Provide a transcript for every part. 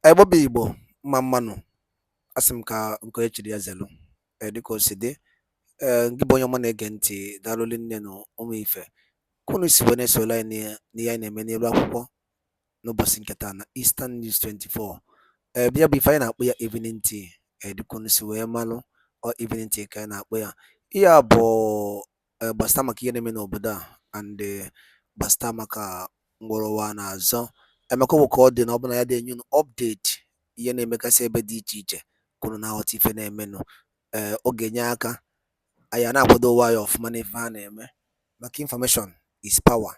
Ebobi Igbo mmanụ asị m ka nke echiri ya zelu dịka o si dị gị bụ onye ọma na-ege ntị daalụli nne na ụmụ ife kunu si wee na-esola anyị n'ihe anyị na-eme n'elu akwụkwọ n'ụbọchị nke taa na Eastern News 24 bịa bụ ife anyị na-akpọ ya evening tea dịka unu si wee malụ ọ evening tea ka anyị na-akpọ ya ihe a bụ gbasịta maka ihe na-eme n'obodo a and gbasịta maka ngwụrụwa na-azọ emeka bụ ka ọ dị na ọbụla ya dị enye unu update ihe na-emegasị ebe dị iche iche kwuru na aghọta ife na-emenụ ọ ga-enye aka anyị na-akwado ụwa ya ọfụma n'ife ha na-eme maka information is power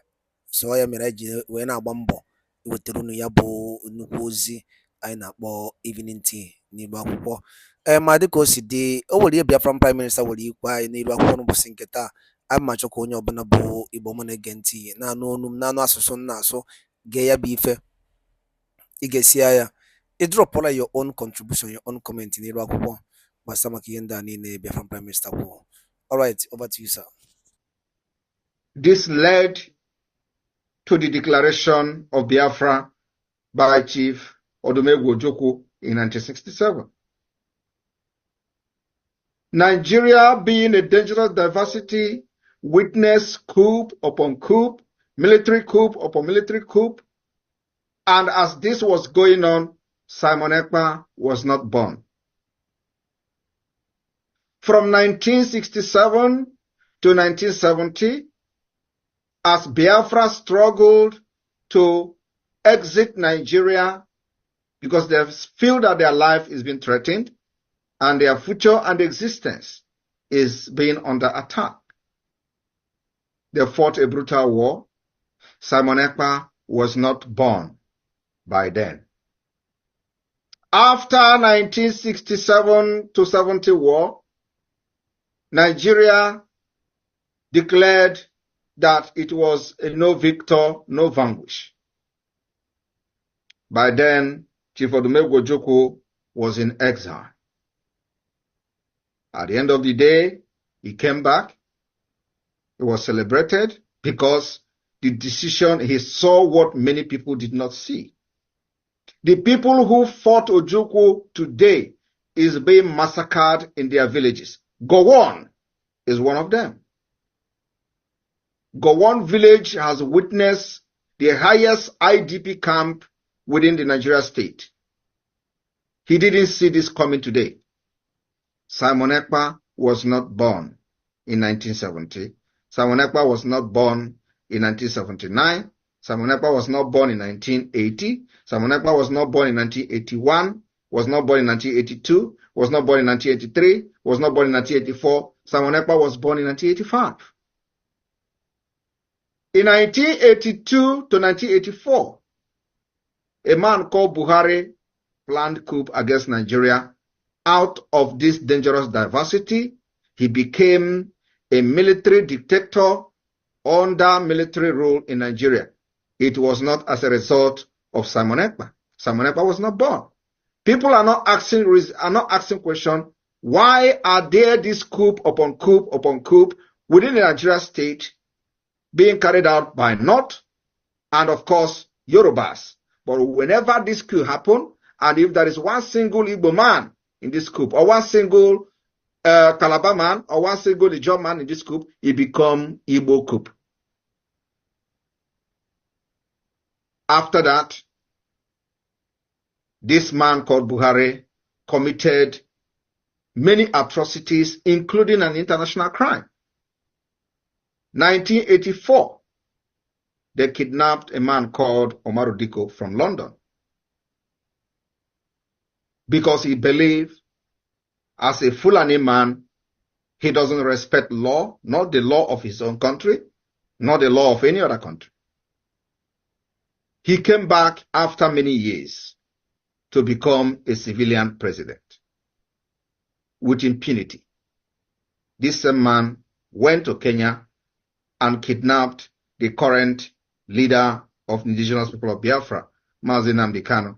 so ya mere anyị ji wee na-agba mbọ iwetara unu ya bụ nnukwu ozi anyị na-akpọ evening tea n'Igbo akwụkwọ ma dịka o si dị o nwere ihe Biafra prime minister nwere ikwe anyị n'elu akwụkwọ n'ụbọchị nke taa a ma chọkwa onye ọbụla bụ Igbo ọma na-ege ntị na-anụ olu m na-anụ asụsụ m na-asụ gee ya bụ ife ị ga-esi ya ịdrọpụla your own contribution your own comment n'elu akwụkwọ gbasara maka ihe ndị a niile Biafra prime minister kwuo. All right, over to you, sir. This led to the declaration of Biafra by Chief Odumegwu Ojukwu in 1967. Nigeria, being a dangerous diversity, witnessed coup upon coup, military coup upon military coup, and as this was going on, Simon Ekpa was not born. From 1967 to 1970, as Biafra struggled to exit Nigeria because they feel that their life is being threatened and their future and existence is being under attack. They fought a brutal war. Simon Ekpa was not born by then. After 1967 to 70 war, Nigeria declared that it was a no victor, no vanquish. By then, Chief Odumegwu Ojukwu was in exile. At the end of the day, he came back. He was celebrated because the decision, he saw what many people did not see. The people who fought Ojukwu today is being massacred in their villages. Gowon is one of them. Gowon village has witnessed the highest IDP camp within the Nigeria state. He didn't see this coming today. Simon Ekpa was not born in 1970. Simon Ekpa was not born in 1979. Simon Ekpa was not born in 1980. Simon Ekpa was not born in 1981. Was not born in 1982. Was not born in 1983. Was not born in 1984. Simon Ekpa was born in 1985. In 1982 to 1984, a man called Buhari planned coup against Nigeria. Out of this dangerous diversity, he became a military dictator under military rule in Nigeria. It was not as a result of Simon Ekpa. Simon Ekpa was not born. People are not asking question, why are there this coup upon coup upon coup within the Nigeria state being carried out by North and of course Yorubas? But whenever this coup happen, and if there is one single Igbo man in this coup, or one single Calabar man, or one single Ijaw man in this coup, it become Igbo coup. After that, this man called Buhari committed many atrocities, including an international crime. 1984, they kidnapped a man called Omaru Diko from London because he believed, as a Fulani man, he doesn't respect law, not the law of his own country, not the law of any other country. He came back after many years to become a civilian president with impunity. This same man went to Kenya and kidnapped the current leader of indigenous people of Biafra, Mazi Nnamdi Kanu.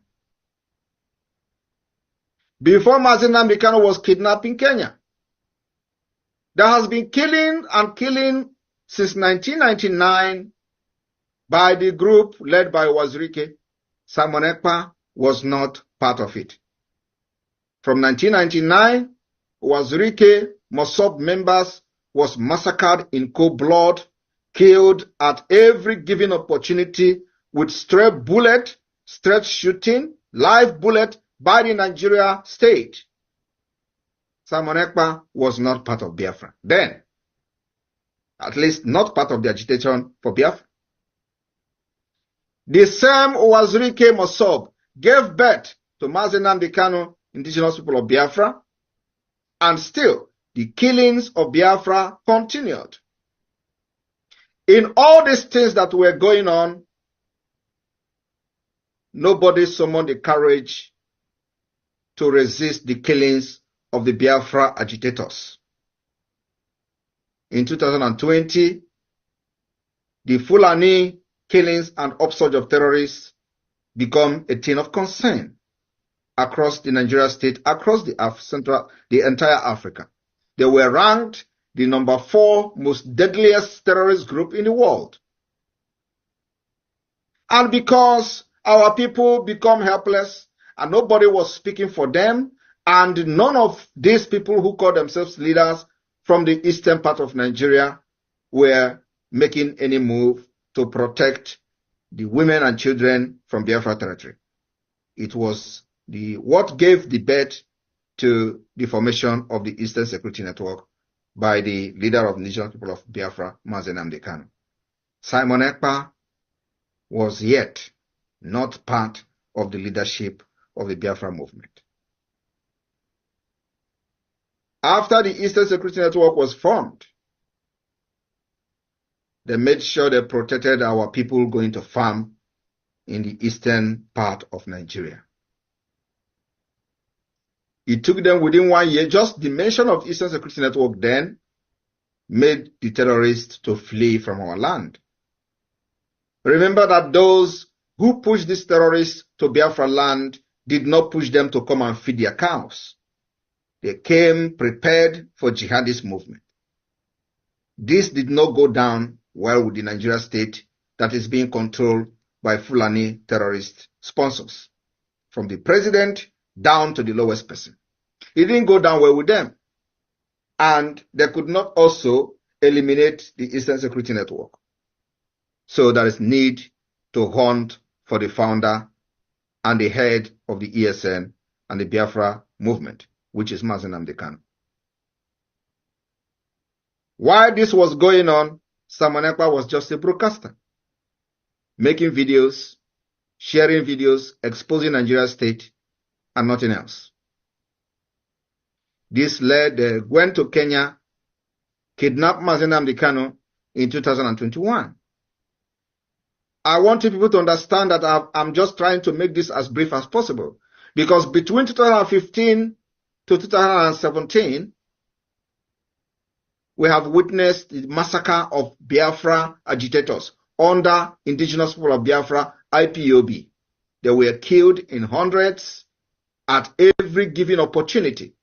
Before Mazi Nnamdi Kanu was kidnapped in Kenya, there has been killing and killing since 1999 by the group led by Wazirike. Simon Ekpa was not part of it. From 1999, Wazirike Mossop members was massacred in cold blood, killed at every given opportunity with stray bullet, straight shooting, live bullet by the Nigeria state. Simon Ekpa was not part of Biafra then, at least not part of the agitation for Biafra. The same Wazirike Mossop gave birth to Mazi Nnamdi Kanu, indigenous people of Biafra, and still the killings of Biafra continued. In all these things that were going on, nobody summoned the courage to resist the killings of the Biafra agitators. In 2020, the Fulani killings and upsurge of terrorists become a thing of concern across the Nigeria state, across the entire Africa. They were ranked the number 4 most deadliest terrorist group in the world. And because our people become helpless and nobody was speaking for them, and none of these people who call themselves leaders from the eastern part of Nigeria were making any move to protect the women and children from Biafra territory. It was what gave the birth to the formation of the Eastern Security Network by the leader of the indigenous people of Biafra, Mazi Nnamdi Kanu. Simon Ekpa was yet not part of the leadership of the Biafra movement. After the Eastern Security Network was formed, they made sure they protected our people going to farm in the eastern part of Nigeria. It took them within 1 year, just the mention of Eastern Security Network then made the terrorists to flee from our land. Remember that those who pushed these terrorists to Biafra land did not push them to come and feed their cows. They came prepared for jihadist movement. This did not go down well with the Nigeria state that is being controlled by Fulani terrorist sponsors, from the president down to the lowest person. It didn't go down well with them. And they could not also eliminate the Eastern Security Network. So there is need to hunt for the founder and the head of the ESN and the Biafra movement, which is Mazi Nnamdi Kanu. While this was going on, Simon Ekpa was just a broadcaster, making videos, sharing videos, exposing Nigeria state, and nothing else. This led, they went to Kenya, kidnapped Mazi Nnamdi Kanu in 2021. I want people to understand that I'm just trying to make this as brief as possible, because between 2015 to 2017, we have witnessed the massacre of Biafra agitators under indigenous people of Biafra, IPOB. They were killed in hundreds at every given opportunity.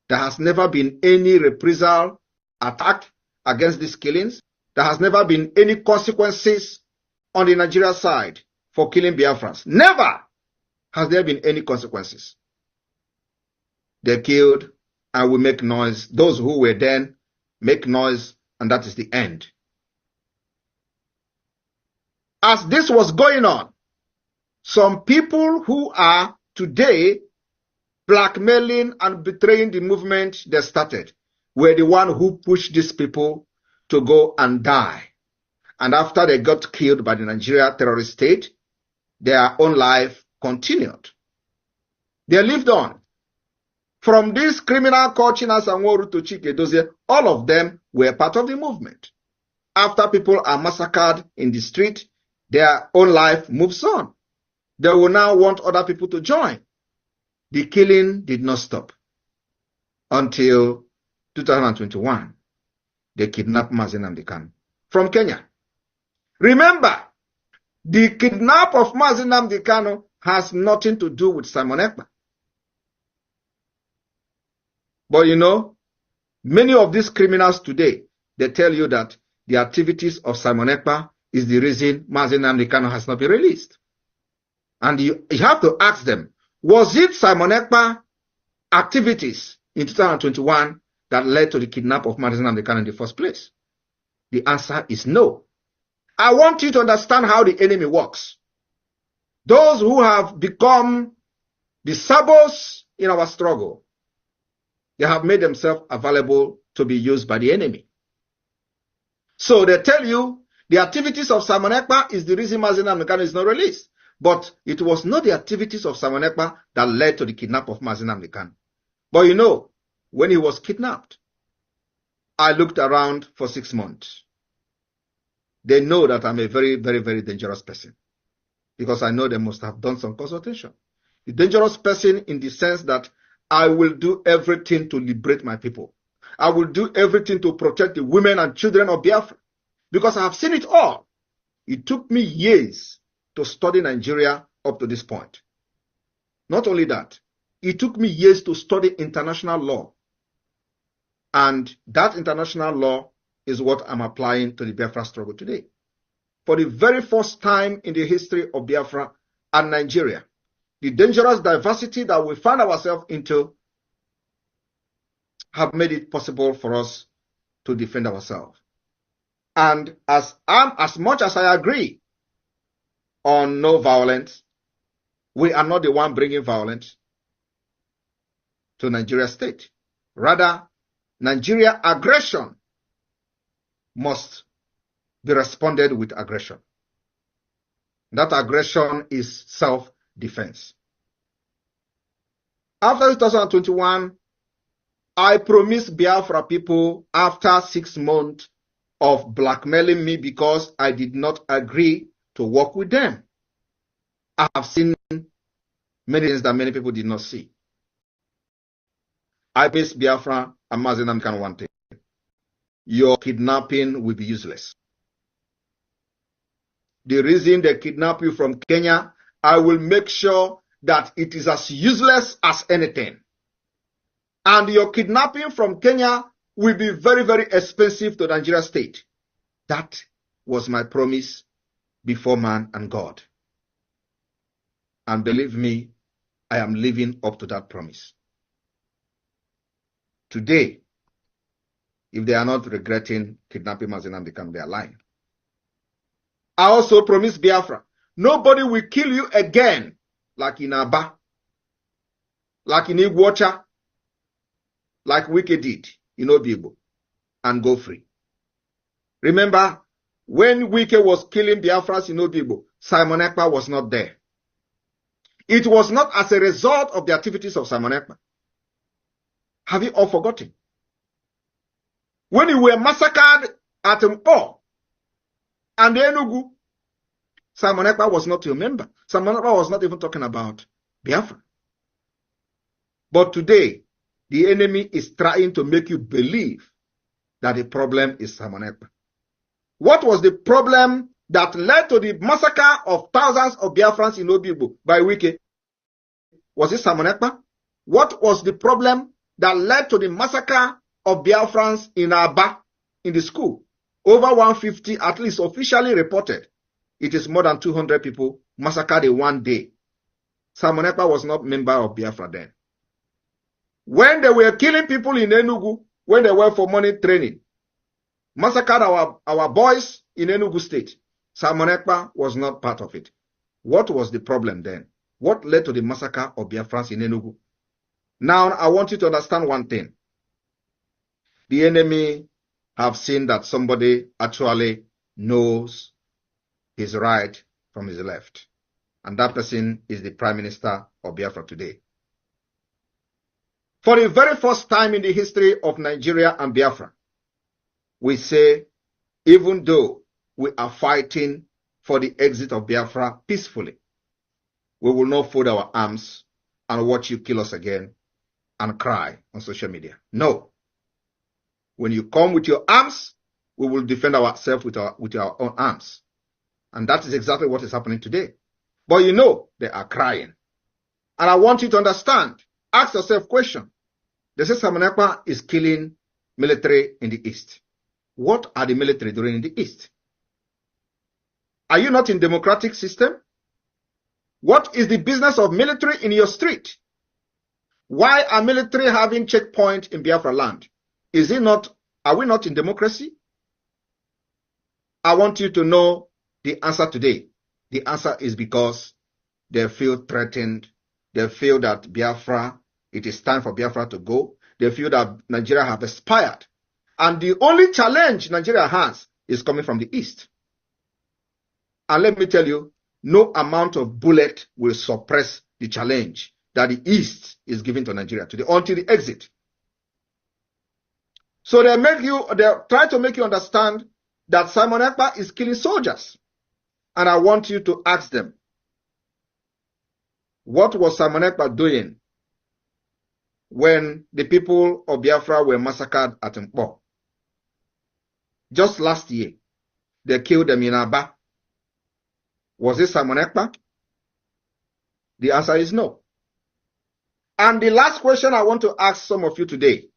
There has never been any reprisal attack against these killings. There has never been any consequences on the Nigeria side for killing Biafrans. Never has there been any consequences. They killed and we make noise. Those who were then make noise, and that is the end. As this was going on, some people who are today blackmailing and betraying the movement they started were the one who pushed these people to go and die. And after they got killed by the Nigeria terrorist state, their own life continued. They lived on. From this criminal called Chinasa Nworu to Chike Dozie, all of them were part of the movement. After people are massacred in the street, their own life moves on. They will now want other people to join. The killing did not stop until 2021. They kidnapped Mazi Nnamdi Kanu from Kenya. Remember, the kidnap of Mazi Nnamdi Kanu has nothing to do with Simon Ekpa. But you know, many of these criminals today, they tell you that the activities of Simon Ekpa is the reason Mazi Nnamdi Kanu has not been released. And you have to ask them, Was it Simon Ekpa activities in 2021 that led to the kidnap of Madison and the Khan in the first place? The answer is no. I want you to understand how the enemy works. Those who have become the sabos in our struggle, they have made themselves available to be used by the enemy. So they tell you the activities of Simon Ekpa is the reason Madison and the Khan is not released. But it was not the activities of Simon Ekpa that led to the kidnap of Madison and the Khan. But you know, when he was kidnapped, I looked around for 6 months. They know that I'm a very, very, very dangerous person because I know they must have done some consultation. The dangerous person in the sense that I will do everything to liberate my people. I will do everything to protect the women and children of Biafra because I have seen it all. It took me years to study Nigeria up to this point. Not only that, it took me years to study international law. And that international law is what I'm applying to the Biafra struggle today. For the very first time in the history of Biafra and Nigeria, the dangerous diversity that we find ourselves into have made it possible for us to defend ourselves. And as much as I agree on no violence, we are not the one bringing violence to Nigeria state. Rather, Nigeria aggression must be responded with aggression. That aggression is self-defense. After 2021, I promised Biafra people after 6 months of blackmailing me because I did not agree to work with them. I have seen many things that many people did not see. I promised Biafra and Mazenam can one thing. Your kidnapping will be useless. The reason they kidnap you from Kenya, I will make sure that it is as useless as anything. And your kidnapping from Kenya will be very, very expensive to Nigeria state. That was my promise before man and God. And believe me, I am living up to that promise. Today, if they are not regretting kidnapping Mazenam, they can be lying. I also promised Biafra, nobody will kill you again, like in Aba, like in Iguacha, like Wike did in Obibo, and go free. Remember, when Wike was killing Biafrans in Obibo, Simon Ekpa was not there. It was not as a result of the activities of Simon Ekpa. Have you all forgotten? When you were massacred at Mpo and Enugu, Simon Ekpa was not your member. Simon Ekpa was not even talking about Biafra. But today, the enemy is trying to make you believe that the problem is Simon Ekpa. What was the problem that led to the massacre of thousands of Biafrans in Obibo by Wike? Was it Simon Ekpa? What was the problem that led to the massacre of Biafrans in Aba, in the school? Over 150, at least officially reported. It is more than 200 people massacred in one day. Simon Ekpa was not a member of Biafra then. When they were killing people in Enugu, when they were for money training, massacred our boys in Enugu state, Simon Ekpa was not part of it. What was the problem then? What led to the massacre of Biafrans in Enugu? Now, I want you to understand one thing. The enemy have seen that somebody actually knows his right from his left. And that person is the Prime Minister of Biafra today. For the very first time in the history of Nigeria and Biafra, we say, even though we are fighting for the exit of Biafra peacefully, we will not fold our arms and watch you kill us again and cry on social media. No. When you come with your arms, we will defend ourselves with our own arms. And that is exactly what is happening today. But you know, they are crying. And I want you to understand. Ask yourself a question. They say Simon Ekpa is killing military in the East. What are the military doing in the East? Are you not in democratic system? What is the business of military in your street? Why are military having checkpoint in Biafra land? Are we not in democracy? I want you to know the answer today. The answer is because they feel threatened. They feel that Biafra, it is time for Biafra to go. They feel that Nigeria have expired. And the only challenge Nigeria has is coming from the east. And let me tell you, no amount of bullet will suppress the challenge that the east is giving to Nigeria today until the exit. So they try to make you understand that Simon Ekpa is killing soldiers. And I want you to ask them, what was Simon Ekpa doing when the people of Biafra were massacred at Mpo? Just last year, they killed them in Aba. Was it Simon Ekpa? The answer is no. And the last question I want to ask some of you today,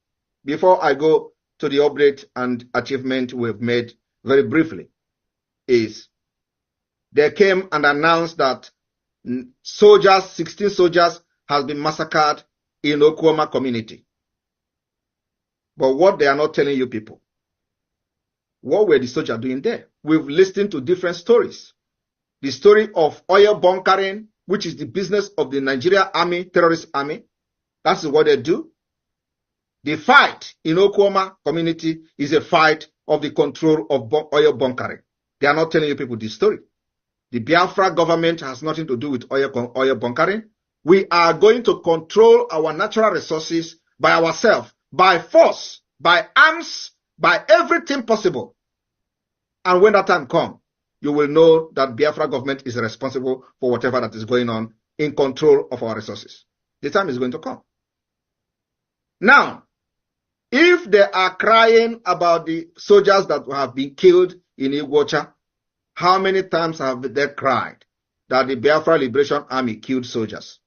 before I go to the update and achievement we've made very briefly, is they came and announced that 16 soldiers has been massacred in Okwama community. But what they are not telling you people, what were the soldiers doing there? We've listened to different stories. The story of oil bunkering, which is the business of the Nigeria army, terrorist army. That's what they do. The fight in Okwama community is a fight of the control of oil bunkering. They are not telling you people this story. The Biafra government has nothing to do with oil bunkering. We are going to control our natural resources by ourselves, by force, by arms, by everything possible. And when that time comes, you will know that Biafra government is responsible for whatever that is going on in control of our resources. The time is going to come. Now, if they are crying about the soldiers that have been killed in Iguacha, how many times have they cried that the Biafra Liberation Army killed soldiers?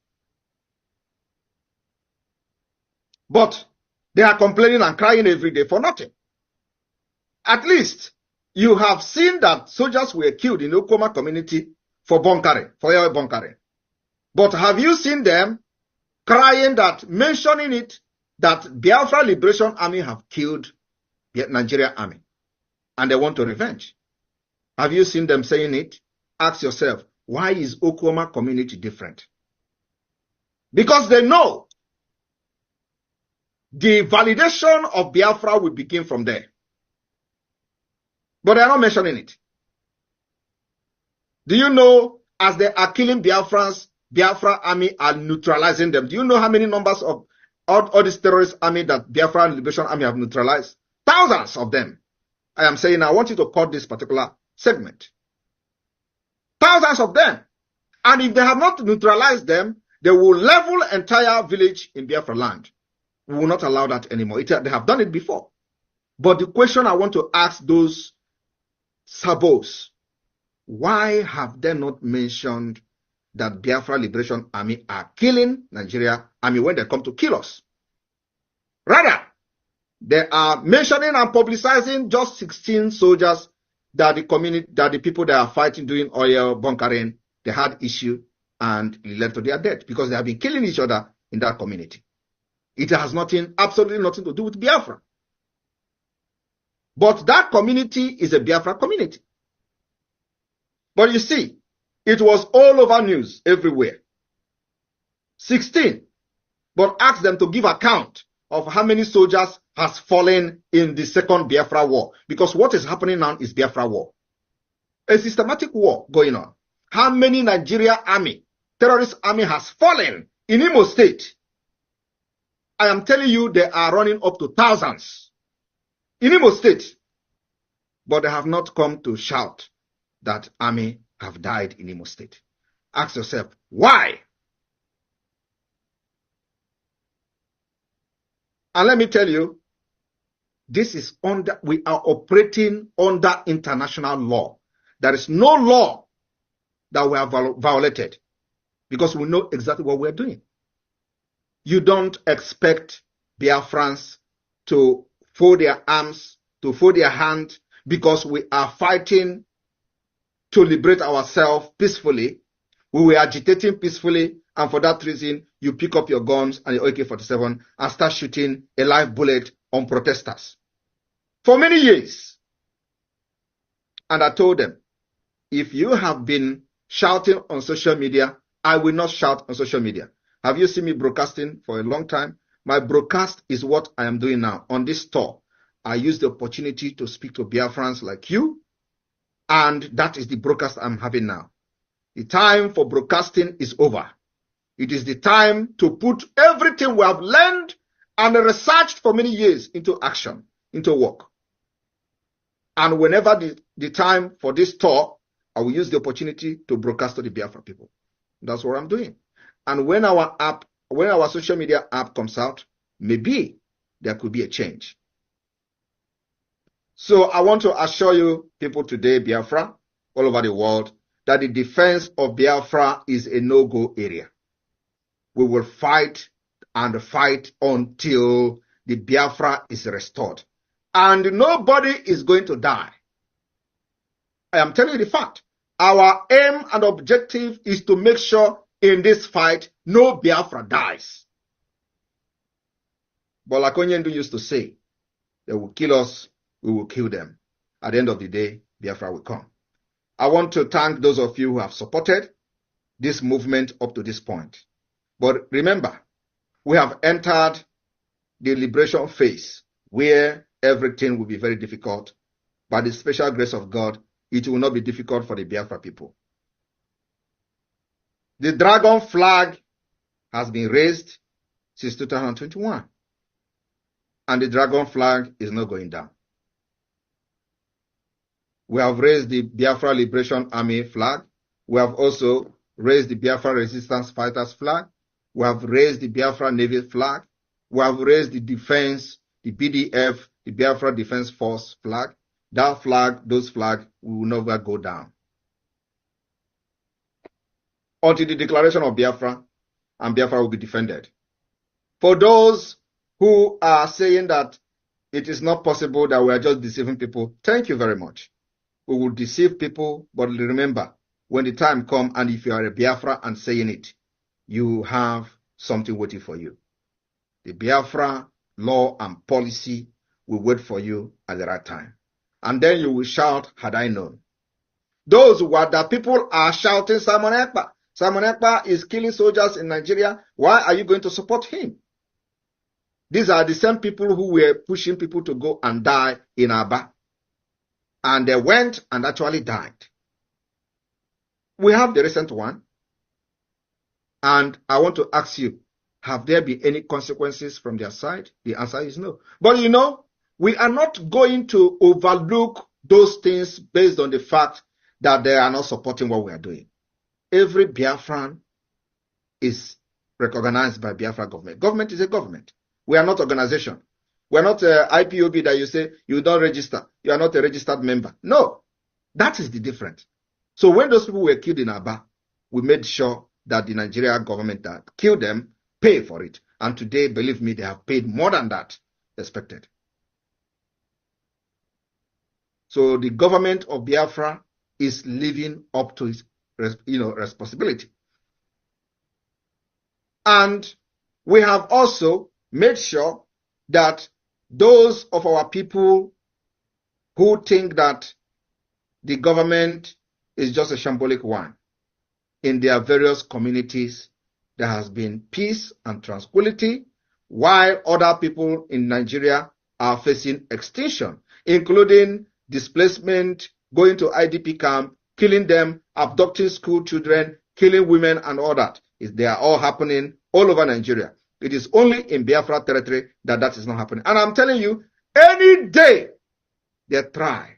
But they are complaining and crying every day for nothing. At least you have seen that soldiers were killed in the Okoma community for bunkering, for oil bunkering. But have you seen them crying that, mentioning it, that Biafra Liberation Army have killed the Nigeria army and they want to revenge? Have you seen them saying it? Ask yourself, why is Okoma community different? Because they know the validation of Biafra will begin from there. But they are not mentioning it. Do you know, as they are killing Biafrans, Biafra army are neutralizing them? Do you know how many numbers of all these terrorist army that Biafra Liberation Army have neutralized? Thousands of them. I am saying I want you to cut this particular segment. Thousands of them. And if they have not neutralized them, they will level entire village in Biafra land. We will not allow that anymore. They have done it before. But the question I want to ask those sabos, why have they not mentioned that Biafra Liberation Army are killing Nigeria army when they come to kill us? Rather, they are mentioning and publicizing just 16 soldiers that the people that are fighting doing oil bunkering, they had issue and it led to their death because they have been killing each other in that community. It has absolutely nothing to do with Biafra. But that community is a Biafra community. But you see, it was all over news everywhere. 16. But ask them to give account of how many soldiers has fallen in the second Biafra war. Because what is happening now is Biafra war. A systematic war going on. How many Nigeria army, terrorist army has fallen in Imo State? I am telling you, they are running up to thousands in Imo State. But they have not come to shout that army have died in Imo State. Ask yourself, why? And let me tell you, we are operating under international law. There is no law that we have violated because we know exactly what we're doing. You don't expect Biafrans to fold their arms, to fold their hand because we are fighting to liberate ourselves peacefully. We were agitating peacefully, and for that reason, you pick up your guns and your AK-47 and start shooting a live bullet on protesters. For many years. And I told them, if you have been shouting on social media, I will not shout on social media. Have you seen me broadcasting for a long time? My broadcast is what I am doing now. On this tour, I use the opportunity to speak to Biafrans like you, and that is the broadcast I'm having now. The time for broadcasting is over. It is the time to put everything we have learned and researched for many years into action, into work. And whenever the time for this tour, I will use the opportunity to broadcast to the Biafra people. That's what I'm doing. And when our social media app comes out, maybe there could be a change. So I want to assure you people today, Biafra, all over the world, that the defense of Biafra is a no-go area. We will fight and fight until the Biafra is restored. And nobody is going to die. I am telling you the fact. Our aim and objective is to make sure in this fight, no Biafra dies. But like Onyendu used to say, they will kill us, we will kill them. At the end of the day, Biafra will come. I want to thank those of you who have supported this movement up to this point. But remember, we have entered the liberation phase where everything will be very difficult. By the special grace of God, it will not be difficult for the Biafra people. The dragon flag has been raised since 2021. And the dragon flag is not going down. We have raised the Biafra Liberation Army flag. We have also raised the Biafra Resistance Fighters flag. We have raised the Biafra Navy flag. We have raised the defense, the BDF, the Biafra Defense Force flag. That flag, those flags will never go down. Until the declaration of Biafra, and Biafra will be defended. For those who are saying that it is not possible that we are just deceiving people, thank you very much. We will deceive people, but remember, when the time comes, and if you are a Biafra and saying it, you have something waiting for you. The Biafra law and policy will wait for you at the right time. And then you will shout, had I known. Those who are the people are shouting, Simon Ekpa. Simon Ekpa is killing soldiers in Nigeria. Why are you going to support him? These are the same people who were pushing people to go and die in Aba. And they went and actually died. We have the recent one. And I want to ask you, have there been any consequences from their side? The answer is no. But you know, we are not going to overlook those things based on the fact that they are not supporting what we are doing. Every Biafran is recognized by Biafra government. Government is a government. We are not organization. We are not IPOB that you say you don't register. You are not a registered member. No, that is the difference. So when those people were killed in Aba, we made sure that the Nigerian government that killed them pay for it. And today, believe me, they have paid more than that expected. So the government of Biafra is living up to its responsibility. And we have also made sure that those of our people who think that the government is just a shambolic one, in their various communities, there has been peace and tranquility, while other people in Nigeria are facing extinction, including displacement, going to IDP camp, killing them, abducting school children, killing women and all that. They are all happening all over Nigeria. It is only in Biafra territory that is not happening. And I'm telling you, any day they try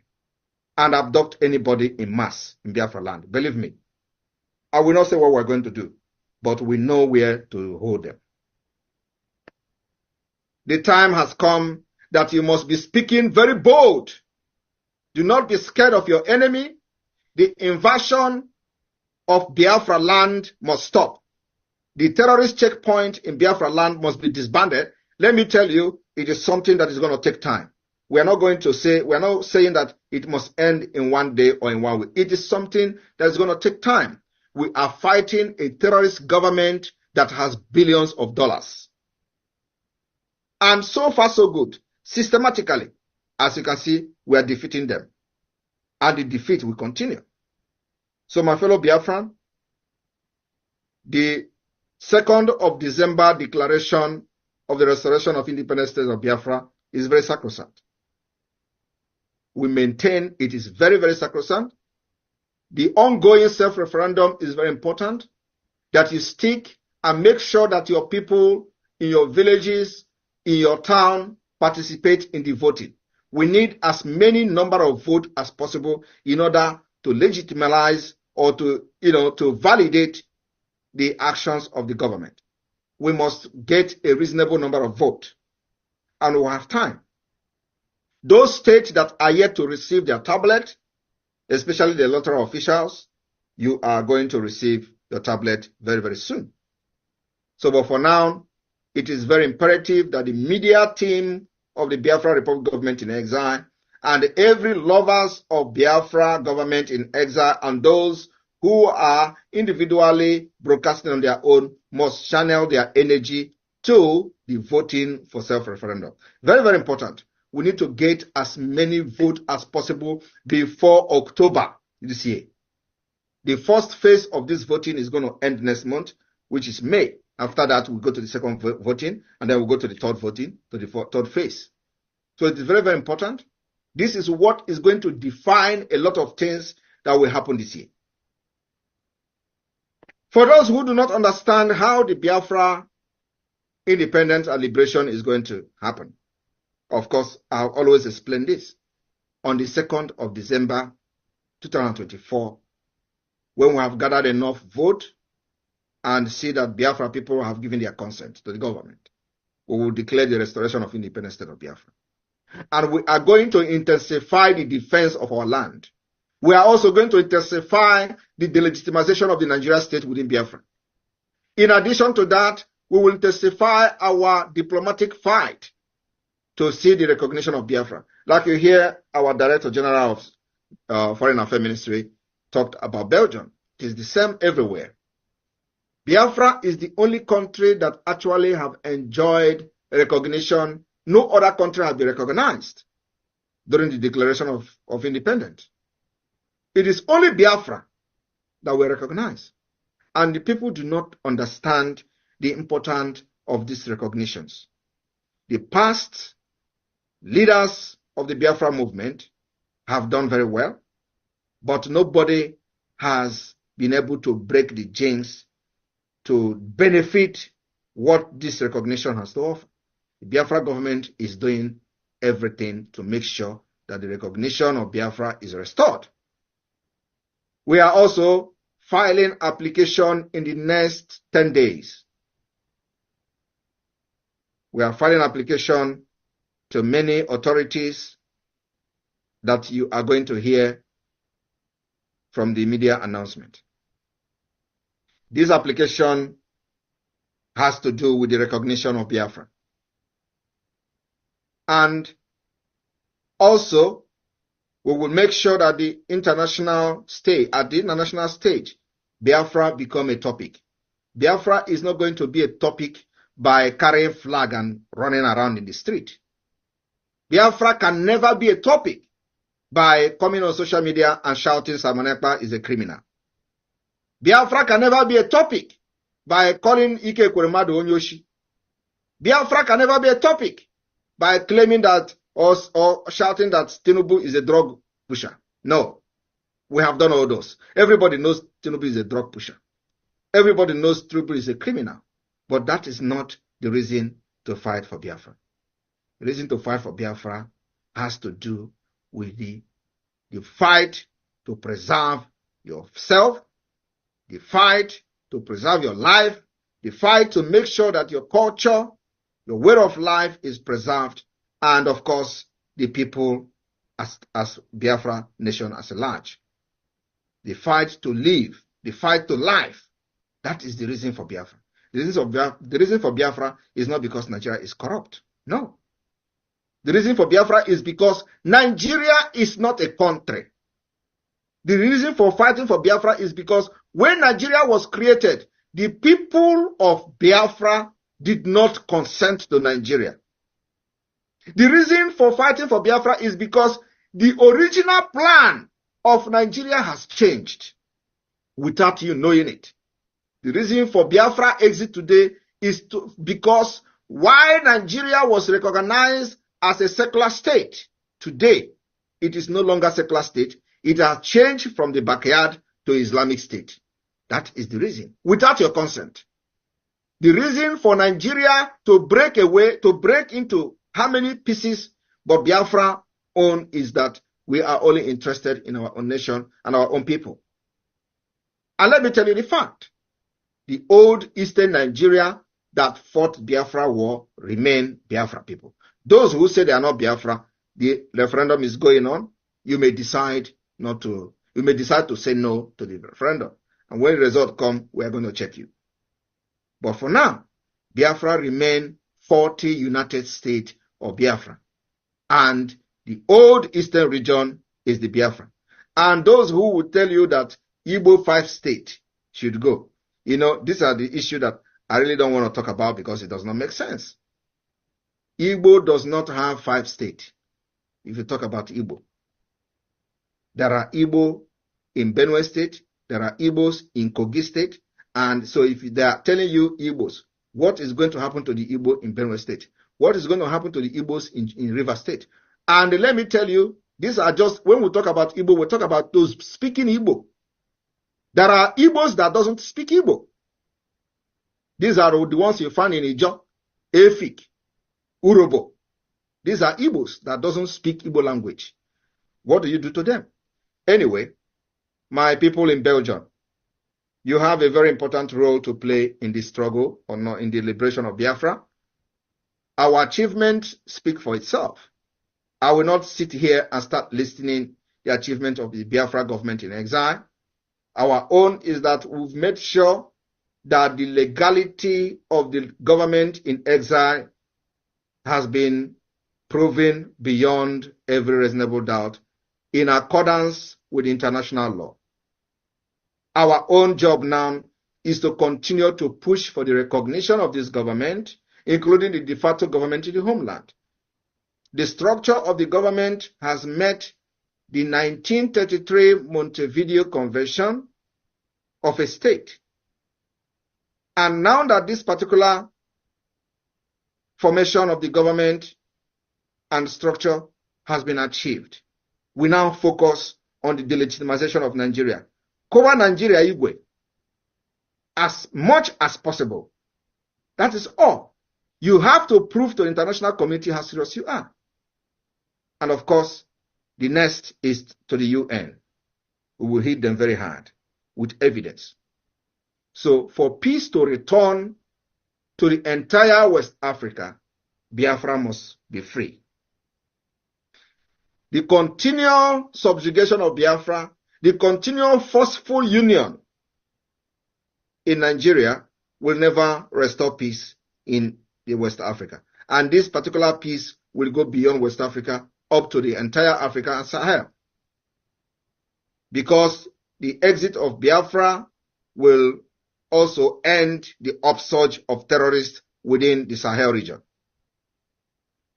and abduct anybody in mass in Biafra land, believe me, I will not say what we're going to do, but we know where to hold them. The time has come that you must be speaking very bold. Do not be scared of your enemy. The invasion of Biafra land must stop. The terrorist checkpoint in Biafra land must be disbanded. Let me tell you, it is something that is going to take time. We are not saying that it must end in one day or in 1 week. It is something that is going to take time. We are fighting a terrorist government that has billions of dollars. And so far, so good. Systematically, as you can see, we are defeating them. And the defeat will continue. So, my fellow Biafran, the 2nd of December declaration of the restoration of independent state of Biafra is very sacrosanct. We maintain it is very, very sacrosanct. The ongoing self-referendum is very important, that you stick and make sure that your people in your villages, in your town, participate in the voting. We need as many number of votes as possible in order to legitimize or to validate the actions of the government. We must get a reasonable number of votes, and we have time. Those states that are yet to receive their tablet, especially the electoral officials, you are going to receive your tablet very, very soon. So, but for now, it is very imperative that the media team of the Biafra Republic government in exile and every lovers of Biafra government in exile and those who are individually broadcasting on their own must channel their energy to the voting for self-referendum. Very, very important. We need to get as many votes as possible before October this year. The first phase of this voting is going to end next month, which is May. After that, we'll go to the second voting, and then we'll go to the third voting, to the third phase. So it is very, very important. This is what is going to define a lot of things that will happen this year. For those who do not understand how the Biafra independence and liberation is going to happen, of course, I'll always explain this. On the 2nd of December 2024, when we have gathered enough vote and see that Biafra people have given their consent to the government, we will declare the restoration of independent state of Biafra. And we are going to intensify the defense of our land. We are also going to intensify the delegitimization of the Nigeria state within Biafra. In addition to that, we will intensify our diplomatic fight to see the recognition of Biafra. Like you hear our Director General of Foreign Affairs Ministry talked about Belgium. It is the same everywhere. Biafra is the only country that actually have enjoyed recognition. No other country has been recognized during the declaration of independence. It is only Biafra that we recognize. And the people do not understand the importance of these recognitions. The past leaders of the Biafra movement have done very well, but nobody has been able to break the jinx to benefit what this recognition has to offer. The Biafra government is doing everything to make sure that the recognition of Biafra is restored. We are also filing application in the next 10 days. We are filing application to many authorities that you are going to hear from the media announcement. This application has to do with the recognition of Biafra. And also, we will make sure that at the international stage, Biafra become a topic. Biafra is not going to be a topic by carrying flag and running around in the street. Biafra can never be a topic by coming on social media and shouting Simon Ekpa is a criminal. Biafra can never be a topic by calling EKPA Onyoshi. Biafra can never be a topic by claiming that or shouting that Tinubu is a drug pusher. No, we have done all those. Everybody knows Tinubu is a drug pusher. Everybody knows Tinubu is a criminal. But that is not the reason to fight for Biafra. The reason to fight for Biafra has to do with the fight to preserve yourself, the fight to preserve your life, the fight to make sure that your culture, your way of life is preserved, and of course, the people as Biafra nation as a large. The fight to live, the fight to life, that is the reason for Biafra. The reason for Biafra is not because Nigeria is corrupt. No. The reason for Biafra is because Nigeria is not a country. The reason for fighting for Biafra is because When Nigeria was created, the people of Biafra did not consent to Nigeria. The reason for fighting for Biafra is because the original plan of Nigeria has changed without you knowing it. The reason for Biafra exit today is because while Nigeria was recognized as a secular state, today it is no longer a secular state. It has changed from the backyard to Islamic State. That is the reason, without your consent. The reason for Nigeria to break into how many pieces but Biafra own is that we are only interested in our own nation and our own people. And let me tell you the fact. The old Eastern Nigeria that fought Biafra war remain Biafra people. Those who say they are not Biafra, the referendum is going on. You may decide to say no to the referendum. And when the result comes, we are going to check you. But for now, Biafra remain 40 United States of Biafra. And the old Eastern region is the Biafra. And those who will tell you that Igbo 5 states should go, these are the issues that I really don't want to talk about because it does not make sense. Igbo does not have 5 states. If you talk about Igbo, there are Igbo in Benue State, there are Igbos in Kogi State, and so if they are telling you Igbos, what is going to happen to the Igbo in Benue State? What is going to happen to the Igbos in River State? And let me tell you, these are just, when we talk about Igbo, we talk about those speaking Igbo. There are Igbos that doesn't speak Igbo. These are the ones you find in Ijo, Efik, Urobo. These are Igbos that doesn't speak Igbo language. What do you do to them? Anyway, my people in Belgium, you have a very important role to play in this struggle or not in the liberation of Biafra. Our achievements speak for itself. I will not sit here and start listening the achievement of the Biafra government in exile. Our own is that we've made sure that the legality of the government in exile has been proven beyond every reasonable doubt in accordance with international law. Our own job now is to continue to push for the recognition of this government, including the de facto government in the homeland. The structure of the government has met the 1933 Montevideo Convention of a state. And now that this particular formation of the government and structure has been achieved, we now focus on the delegitimization of Nigeria. Cover Nigeria Igwe as much as possible. That is all. You have to prove to the international community how serious you are. And of course, the next is to the UN. We will hit them very hard with evidence. So for peace to return to the entire West Africa, Biafra must be free. The continual subjugation of Biafra, the continual forceful union in Nigeria will never restore peace in the West Africa. And this particular peace will go beyond West Africa up to the entire Africa and Sahel. Because the exit of Biafra will also end the upsurge of terrorists within the Sahel region.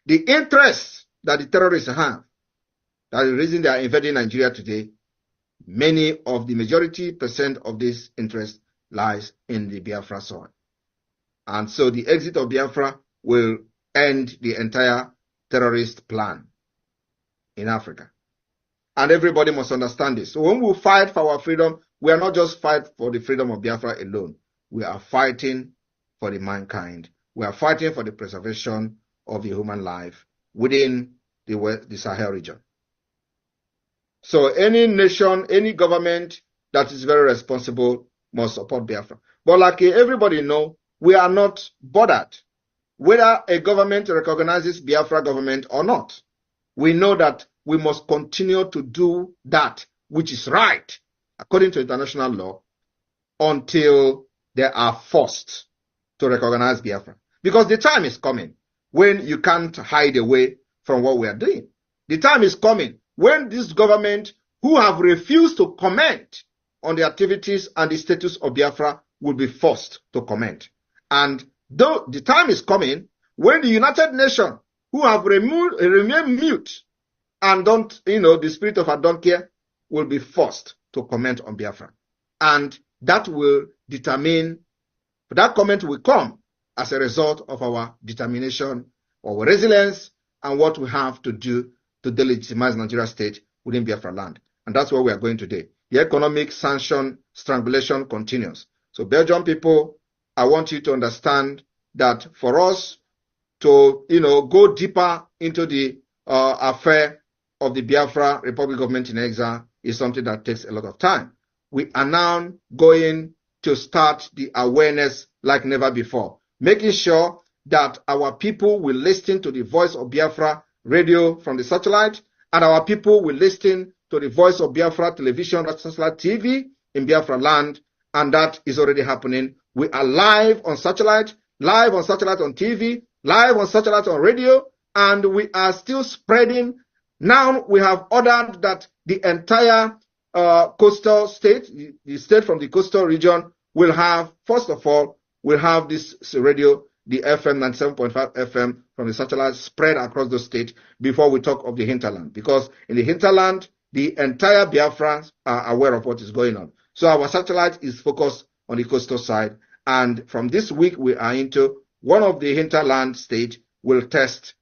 The interests that the terrorists have, that is the reason they are invading Nigeria today, many of the majority percent of this interest lies in the Biafra soil. And so the exit of Biafra will end the entire terrorist plan in Africa. And everybody must understand this. So when we fight for our freedom, we are not just fighting for the freedom of Biafra alone. We are fighting for the mankind. We are fighting for the preservation of the human life within the Sahel region. So any nation, any government that is very responsible must support Biafra. But like everybody knows, we are not bothered whether a government recognizes Biafra government or not. We know that we must continue to do that which is right according to international law until they are forced to recognize Biafra. Because the time is coming when you can't hide away from what we are doing. The time is coming when this government, who have refused to comment on the activities and the status of Biafra will be forced to comment. And though the time is coming when the United Nations, who have remained mute and don't, the spirit of I don't care, will be forced to comment on Biafra. And that will determine, that comment will come as a result of our determination, our resilience, and what we have to do to delegitimize Nigeria state within Biafra land. And that's where we are going today. The economic sanction strangulation continues. So Belgian people, I want you to understand that for us to, go deeper into the affair of the Biafra Republic Government in Exile is something that takes a lot of time. We are now going to start the awareness like never before, making sure that our people will listen to the voice of Biafra radio from the satellite, and our people will listen to the voice of Biafra television, satellite TV in Biafra land, and that is already happening. We are live on satellite on TV, live on satellite on radio, and we are still spreading. Now we have ordered that the entire coastal state, the state from the coastal region, will have, first of all, will have this radio, the FM 97.5 FM from the satellite spread across the state before we talk of the hinterland. Because in the hinterland, the entire Biafrans are aware of what is going on. So our satellite is focused on the coastal side. And from this week, we are into one of the hinterland state will test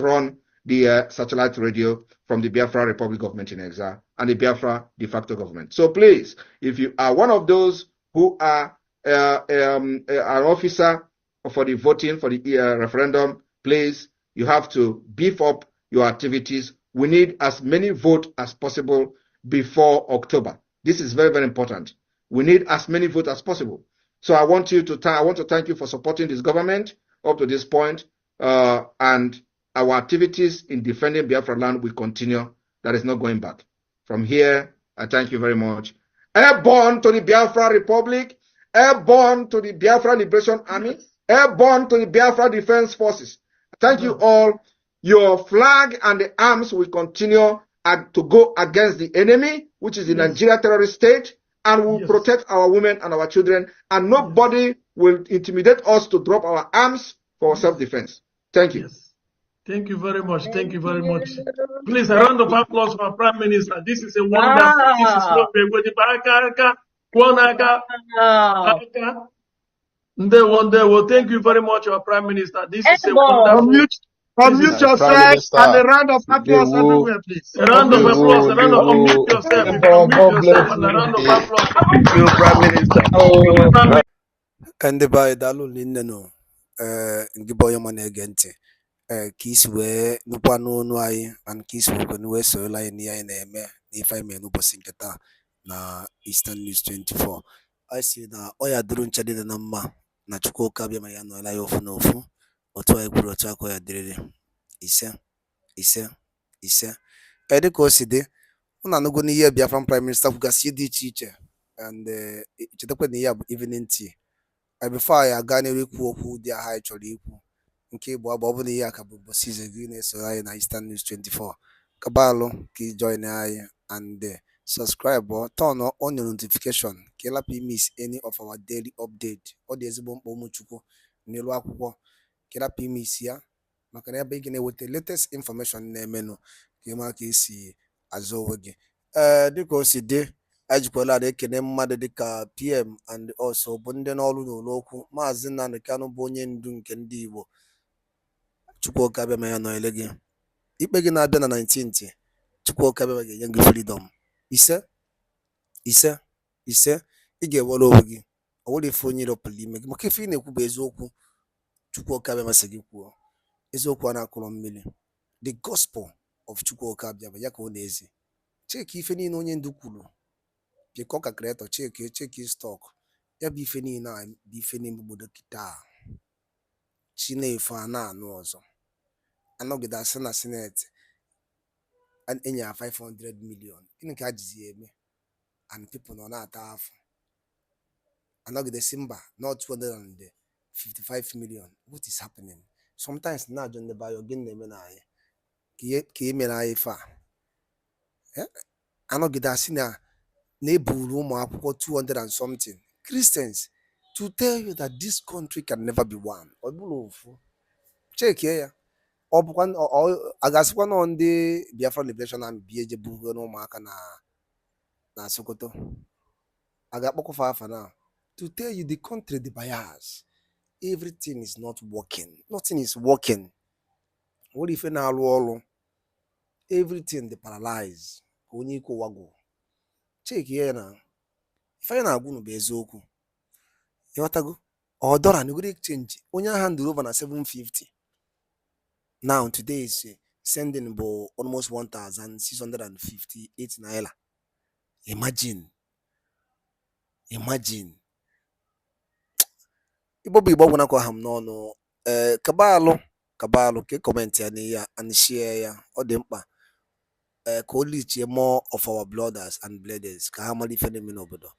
run the satellite radio from the Biafra Republic Government in Exile and the Biafra de facto government. So please, if you are one of those who are an officer for the voting for the referendum, please, you have to beef up your activities. We need as many votes as possible before October. This is very, very important. We need as many votes as possible. So I want to thank you for supporting this government up to this point, and our activities in defending Biafra land will continue. That is not going back. From here, I thank you very much. Airborne to the Biafra Republic, airborne to the Biafra Liberation Army, airborne to the Biafra Defense Forces. Thank you all. Your flag and the arms will continue to go against the enemy, which is the Nigeria terrorist state, and will protect our women and our children, and nobody will intimidate us to drop our arms for self-defense. Thank you. Yes. Thank you very much. Thank you very much. Please, a round of applause for our Prime Minister. This is a wonderful. This is what we're going to Ndewo. Thank you very much, our Prime Minister. This is a wonderful. Unmute yourself and a round of applause everywhere, please. A round of applause. A round of unmute yourself. If you unmute yourself, and a round of applause. Thank you, Prime Minister. Ndị be anyị daalụ nne nụ ngị bụ onye ọma na-ege ntị ka isi wee nụkwa n'onu anyị and ka isi wee sorola anyị n'ihe anyị na-eme n'ife anyị mere n'ụbọchị nke taa na Eastern News 24. anyị si na ọ ya dịrị nche dị na mma na Chukwuka abịa ma ya nọọla ya ofu n'ofu otu anyị kwuru otu aka ya dịrịrị ise dịka o si dị ụnụ anụgo n'ihe Biafran Prime Minister kwugasị dị iche iche and chetakwa na ihe a bụ evening tea. Before anyị aga n'ihu ikwu okwu dị aha anyị chọrọ ikwu nke bụ agba ọ bụla ihe a ka bụ ụbọchị ize gị na-esoro anyị na Eastern News 24 kabalụ ka ị join anyị and subscribe or turn on your notification ka ịlapụ miss any of our daily update. Ọ dị ezigbo mkpa ụmụchukwu n'elu akwụkwọ ka ịlapụ miss ya maka na ebe ị na-eweta latest information na-emenụ ka ịma ka esi azụ onwe gị. Dịka o si dị ejikwala ada ekene mmadụ dịka PM and also bụ ndị n'ọrụ n'ụlọokwu Maazị Nnamdi Kanu bụ onye ndu nke ndị Igbo. Chukwuka abịa ma ya nọnyere gị ikpe gị na-abịa na 19th. Chukwuka abịa ga-enye gị freedom ise ị ga-ewere onwe gị ọ nwere ife onye ịrọpụrụ ime gị maka ife ị na-ekwu bụ eziokwu. Chukwuka abịa masị gị kwuo eziokwu a na-akụrọ mmiri. The gospel of Chukwuka abịa ya ka ọ na-ezi cheki ife niile onye ndu kwuru biko ka kreatọ cheki stọk ya bụ ife niile a bụ ife n'ime obodo kịta Chinefe a na-anụ ọzọ anọgide asị na sineti enye ya 500 million gịnị ka a jizi eme and people nọ na-ata afọ anọgide si mba not 255 million. What is happening? Sometimes na-ajụ ndị bayo gịnị na-eme na anyị ka e mere anyị ife a anọgide asị na na-eburu ụmụ akwụkwọ 200 and something Christians to tell you that this country can never be one. Ọ bụrụ ofu chekie ya ọ bụkwa a ga-asịkwa nọ ndị Biafra Liberation Army bi eje bugo n'ụmụaka na Sokoto a ga-akpọkọfa afa na to tell you the country the bias everything is not working, nothing is working. What if na-alụ ọrụ everything dey paralyzed ka onye ike ụwa gwụ chekie ya na ife anyị na-agwụ bụ eziokwu ịghọtago $1 na exchange onye agha ndụrụ over na 750 now today is sending bụ almost 1,658 naira. Imagine Igbo bụ Igbo gwụna kwa ha m n'ọnụ kabalụ ka kọmentị ya n'ihe and share ya ọ dị mkpa ka o lichie more of our blooders and bleeders ka ha mara ife na-eme n'obodo.